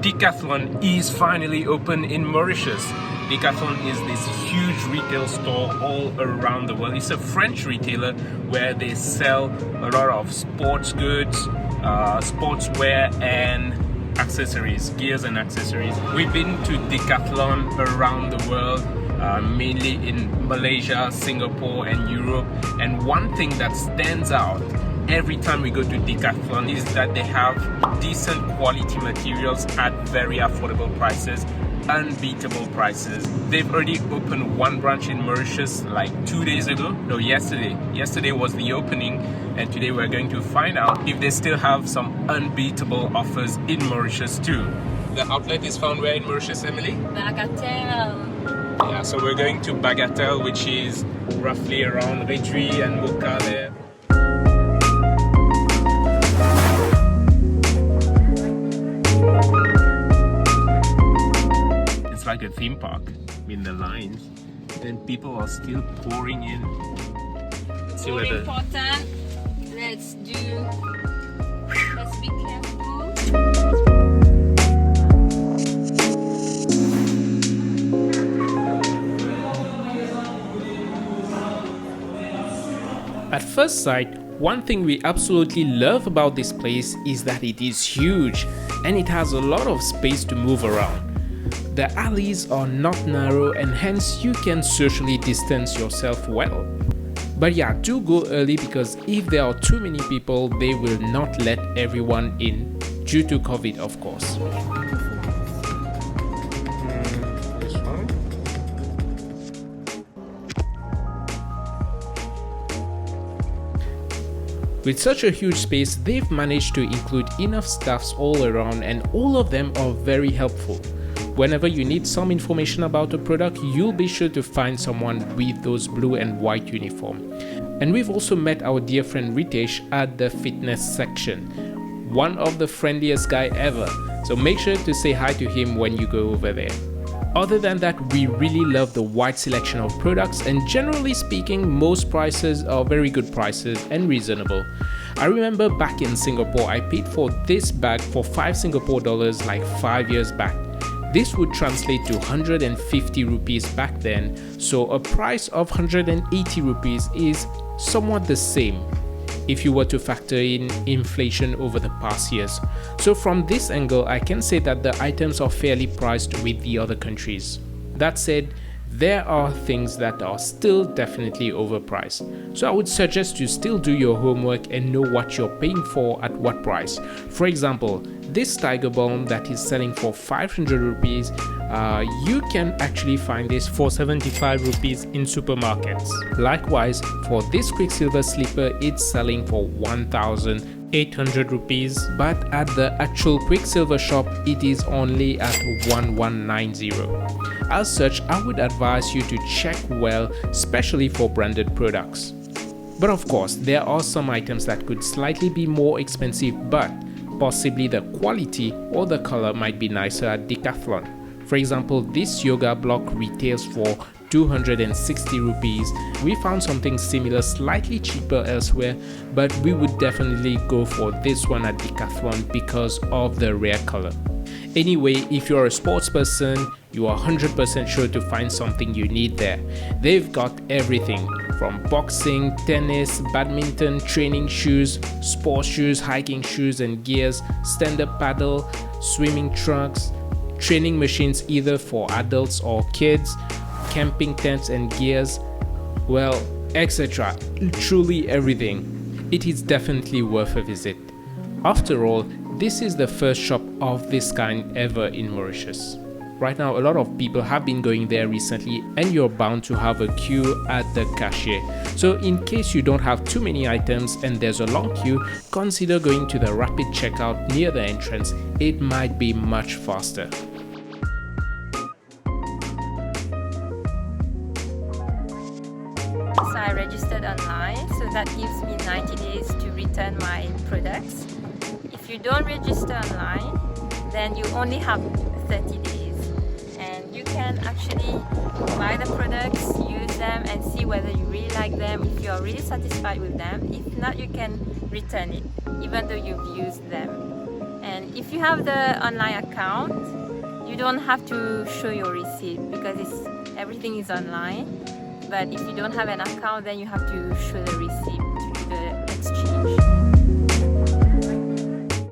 Decathlon is finally open in Mauritius. Decathlon is this huge retail store all around the world. It's a French retailer where they sell a lot of sports goods, sportswear and accessories, gears and accessories. We've been to Decathlon around the world, mainly in Malaysia, Singapore and Europe. And one thing that stands out every time we go to Decathlon is that they have decent quality materials at very affordable prices, unbeatable prices. They've already opened one branch in Mauritius like 2 days ago. No, yesterday. Yesterday was the opening, and today we're going to find out if they still have some unbeatable offers in Mauritius too. The outlet is found where in Mauritius, Emily? Bagatelle. Yeah, so we're going to Bagatelle, which is roughly around Jeudi and Mocha there. It's like a theme park in the lines, and people are still pouring in. Let's see More whether... important, let's be careful. At first sight, one thing we absolutely love about this place is that it is huge and it has a lot of space to move around. The alleys are not narrow and hence you can socially distance yourself well. But yeah, do go early because if there are too many people, they will not let everyone in, due to COVID of course. This one. With such a huge space, they've managed to include enough staffs all around and all of them are very helpful. Whenever you need some information about a product, you'll be sure to find someone with those blue and white uniform. And we've also met our dear friend Ritesh at the fitness section. One of the friendliest guy ever, so make sure to say hi to him when you go over there. Other than that, we really love the wide selection of products and generally speaking, most prices are very good prices and reasonable. I remember back in Singapore, I paid for this bag for 5 Singapore dollars like 5 years back. This would translate to 150 rupees back then, so a price of 180 rupees is somewhat the same if you were to factor in inflation over the past years. So from this angle, I can say that the items are fairly priced with the other countries. That said, there are things that are still definitely overpriced. So I would suggest you still do your homework and know what you're paying for at what price. For example, this tiger balm that is selling for 500 rupees, you can actually find this for 75 rupees in supermarkets. Likewise, for this Quicksilver slipper, it's selling for 1,800 rupees, but at the actual Quicksilver shop, it is only at 1,190. As such, I would advise you to check well, especially for branded products. But of course, there are some items that could slightly be more expensive, but possibly the quality or the color might be nicer at Decathlon. For example, this yoga block retails for 260 rupees. We found something similar slightly cheaper elsewhere, but we would definitely go for this one at Decathlon because of the rare color. Anyway, if you're a sports person, you are 100% sure to find something you need there. They've got everything from boxing, tennis, badminton, training shoes, sports shoes, hiking shoes and gears, stand-up paddle, swimming trunks, training machines either for adults or kids, camping tents and gears, well, etc. Truly everything. It is definitely worth a visit. After all, this is the first shop of this kind ever in Mauritius. Right now, a lot of people have been going there recently and you're bound to have a queue at the cashier. So in case you don't have too many items and there's a long queue, consider going to the rapid checkout near the entrance. It might be much faster. So I registered online, so that gives me 90 days to return my products. If you don't register online, then you only have 30 days. And you can actually buy the products, use them and see whether you really like them, if you are really satisfied with them. If not, you can return it, even though you've used them. And if you have the online account, you don't have to show your receipt because everything is online. But if you don't have an account, then you have to show the receipt.